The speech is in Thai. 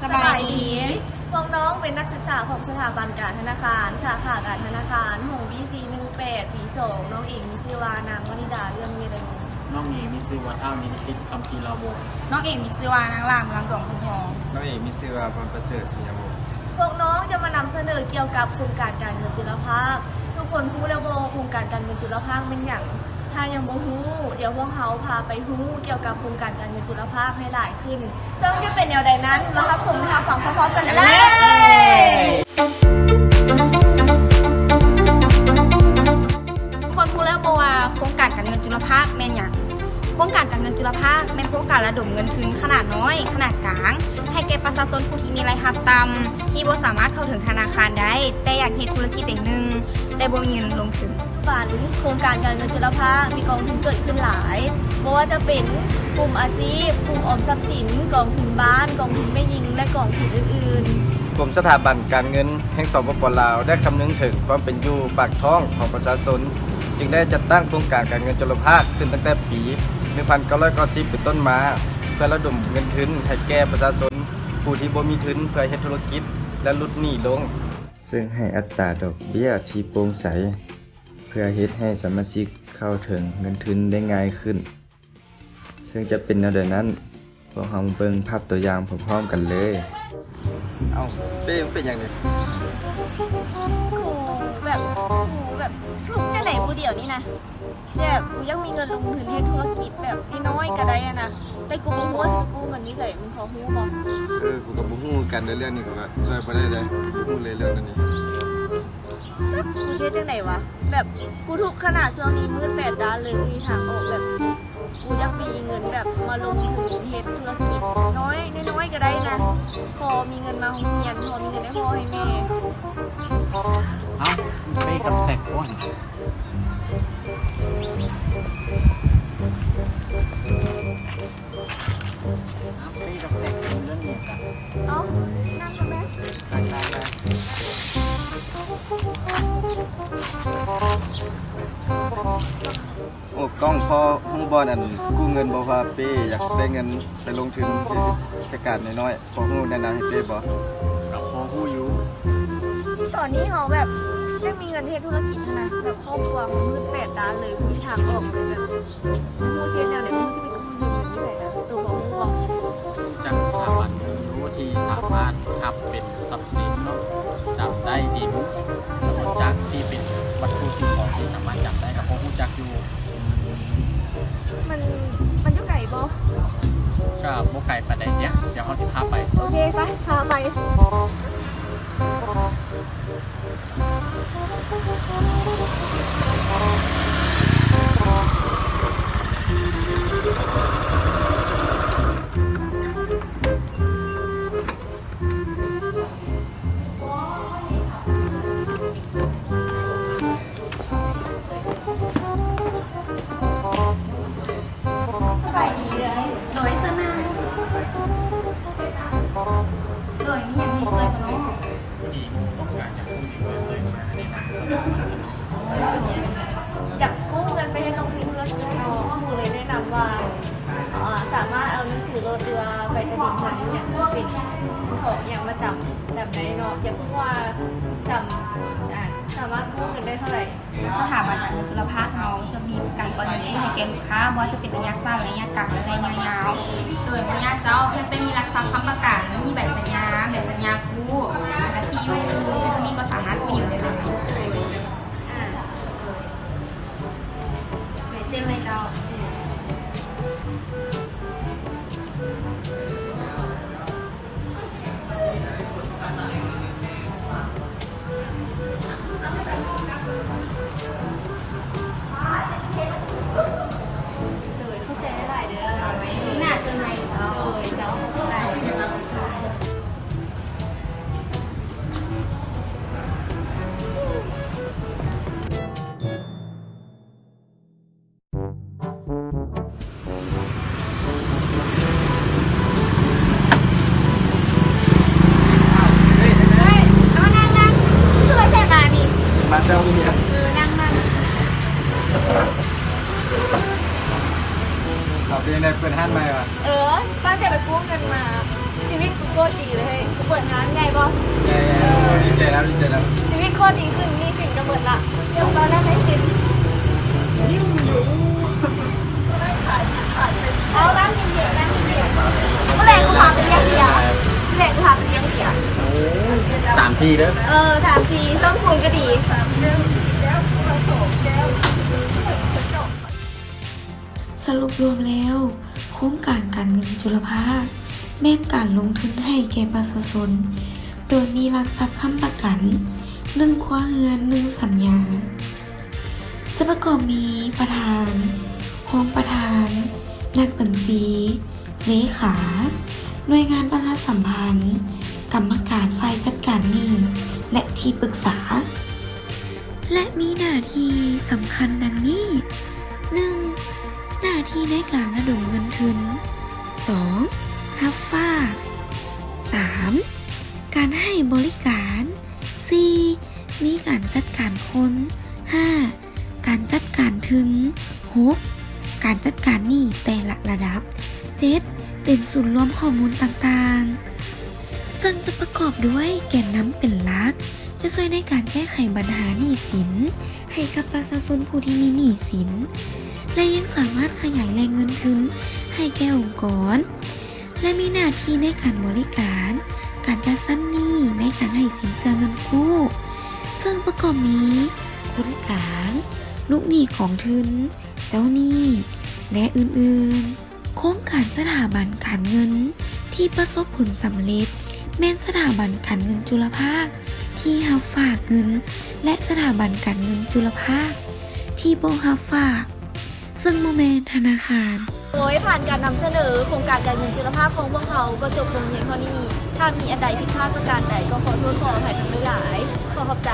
สบายดีพวกน้องเป็นนักศึกษาของสถาบันการธนาคารสาขาการธนาคารหง BC18 ปี2น้องอิงชื่อว่านางวนิดาเรื่องมีอะไรมั้งน้องเอมีซื้อว่าเท่ามีสิทธิ์คำพีร์ลาวง น้องเอกมีชื่อว่านางล่างเมืองหลวงคุณทอง น้องเอกมีชื่อว่าพรประเสริฐศรียาวงศ์ พวกน้องจะมานำเสนอเกี่ยวกับโครงการการเงินจุลภาคทุกคนรู้แล้วว่าโครงการการเงินจุลภาคเป็นอย่างถ้ายังบ่ฮู้เดี๋ยวพวกเขาพาไปฮู้เกี่ยวกับโครงการการเงินจุลภาคให้หลายขึ้นซึ่งจะเป็นแนวใดนั้นมารับชมนะคะฟังพร้อมๆกันเลยคนพูดแล้วบอกว่าโครงการการเงินจุลภาคแม่นอย่างโครงการการเงินจุลภาคเป็นโครงการระดมเงินทุนขนาดน้อยขนาดกลางให้แก่ประชาชนผู้ที่มีรายรับต่ำที่บ่สามารถเข้าถึงธนาคารได้แต่อยากเฮ็ดธุรกิจอย่างหนึ่งแต่บ่มีเงินลงทุน ฝันโครงการการเงินจุลภาคมีกองทุนเกิดขึ้นหลายไม่ว่าจะเป็นกลุ่มอาชีพกลุ่มออมทรัพย์สินกองทุนบ้านกองทุนแม่ยิงและกองทุนอื่นๆกรมสถาบันการเงินแห่งสปป.ลาวได้คำนึงถึงความเป็นอยู่ปากท้องของประชาชนจึงได้จัดตั้งโครงการการเงินจุลภาคขึ้นตั้งแต่ปี 1990 เป็นต้นมาเพื่อระดมเงินทุนให้แก่ประชาชนผู้ที่บ่มีทุนเพื่อเฮ็ดธุรกิจและลดหนี้ลงซึ่งให้อัตราดอกเบี้ยที่โปร่งใสเพื่อเฮ็ดให้สมาชิกเข้าถึงเงินทุนได้ง่ายขึ้นซึ่งจะเป็นแนวใดนั้นพวกเราเบิ่งภาพตัวอย่างพร้อมๆกันเลยเอ้าเป้มันเป็นอย่างนี้ กูแบบทุกจะไหนกูเดียวนี่นะแบบกูยังมีเงินลงทุนให้ธุรกิจแบบน้อยๆก็ได้อะนะแต่กูบ่รู้ว่าสิกู้เงินนี้ใส่มึงพอรู้บ่ กูกับบุฮู้กันในเรื่องนี้กูก็ช่วยบ่ได้เลยฮู้เลยเรื่องนี้ กูเทศจังไหนวะแบบกูทุกข์ขนาดช่วงนี้มืดแปดด้านเลยมีทางออกแบบกูอยากมีเงินแบบมาลงทุนเฮ็ดธุรกิจน้อยก็ได้นะพอมีเงินมาโรงเรียนพอมีเงินให้พ่อให้แม่ เอ้าไปกับแซกก่อนไปกับแซกเรื่องนี้กัน เอ้านั่งกันไหม ได้โอ้กล้องพอฮู้บ่นั่นกู้เงินบ่ว่าเป้อยากได้เงินไปลงทุนกิจการน้อยๆพอฮู้แนะนำให้เป้บ่ กับพ่อผู้อยู่ ตอนนี้เขาแบบได้มีเงินเทศธุรกิจนะแบบครอบครัวมันมืดแปดด้านเลยมีทางออกเลยแบบมูเชียนแนวไหนมูจะไปกู้เงินไม่ใส่นะตัวของมูบอก จากสถาบันรู้ที่สามารถทับเป็นทรัพย์สินเนาะจับได้ดินสมุนจักที่เป็นวัตถุสิ่งของที่สามารถจับได้กับพ่อผู้จักอยู่ มันยุ่งไก่บอ ก็โมไก่ประเด็นเนี้ยเดี๋ยวเขาสิพาไป โอเคไปพาไปสบายดีเลยโดยสนามโดยมีอย่างให้ช่วยปะเนาะ ดีมูต้องการจะพูดอยู่เลยมาในนามสถาบัน อยากกู้เงินไปให้ลงทุนธุรกิจเนาะครูเลยแนะนำว่าสามารถเอาหนังสือโรเรือไปจะดิ่งหนังอย่างที่เป็นของอย่างมาจับแบบไหนเนาะอย่าเพิ่งว่าจำสามารถกู้เงินได้เท่าไหร่ สถาบันการเงินจุลภาคเราจะมีการปล่อยเงินกู้ให้แก่ลูกค้าว่าจะเป็นระยะสั้นระยะกลางและระยะยาวโดยระยะเจ้าเพื่อนเป็นมีหลักทรัพย์ค้ำประกันมีใบสัญญากู้และที่อยู่เพื่อนมีก็สามารถกู้ยืมได้เลยโดยเส้นเลยเจ้าเข้าใจได้หลายเดือน หน้าเส้นเลยเจ้า เจ้าได้ เฮ้ย เฮ้ยเอานั่งช่วยใส่มานี่ มาเจ้าเนี่ย นั่ง เขาเป็นในเปิดห้านใหม่ว่ะ ตั้งแต่ไปกู้เงินมา เ ชีวิตโคตรดีเลยกูเปิดร้านไงบอ ดีใจแล้วดีใจแล้ว ชีวิตโคตรดีขึ้นมีสิ่งกระเบิดละเดี๋ยวตอนนั้นให้กินเอาน้ำเย็นๆน้ำเย็นๆเมื่อไหร่กูพาไปเลี้ยงเสียเมื่อไหร่กูพาไปเลี้ยงเสีย 3-4เด้อ ถามทีต้นทุนก็ดี สรุปรวมแล้ว โครงการการเงินจุลภาคแม่นการลงทุนให้แก่ประชาชนโดยมีหลักทรัพย์ค้ำประกัน1ครัวเรือน1สัญญา จะประกอบมีประธานรองประธาน นักบัญชีเลขาหน่วยงานประชาสัมพันธ์ กรรมการฝ่ายจัดการหนี้และที่ปรึกษา และมีหน้าที่สำคัญดังนี้ 1. หน้าที่ในการระดมเงินทุน 2. รับฝาก 3. การให้บริการ 4. มีการจัดการคน 5. การจัดการถึง 6. การจัดการหนี้แต่ละระดับ 7. เป็นศูนย์รวมข้อมูลต่างๆ ซึ่งจะประกอบด้วยแกนนำเป็นหลัก จะช่วยในการแก้ไขปัญหาหนี้สินให้กับประชาชนผู้ที่มีหนี้สิน และยังสามารถขยายแหล่งเงินทุนให้แก่องค์กร และมีหน้าที่ในการบริการ การจัดสรรหนี้ในการให้สินเชื่อเงินกู้ ซึ่งประกอบมีคนกลางลูกหนี้ของทุน เจ้าหนี้และอื่นๆ โครงการสถาบันการเงินที่ประสบผลสำเร็จแม่นสถาบันการเงินจุลภาคที่รับฝากเงิน และสถาบันการเงินจุลภาคที่บ่รับฝาก ซึ่งโมเมนธนาคาร โดยผ่านการนำเสนอโครงการการเงินจุลภาคของพวกเขาก็จบลงเพียงเท่านี้ ถ้ามีอันใดผิดพลาดประการใดก็ขอโทษขออภัยทั้งหลายขอขอบใจ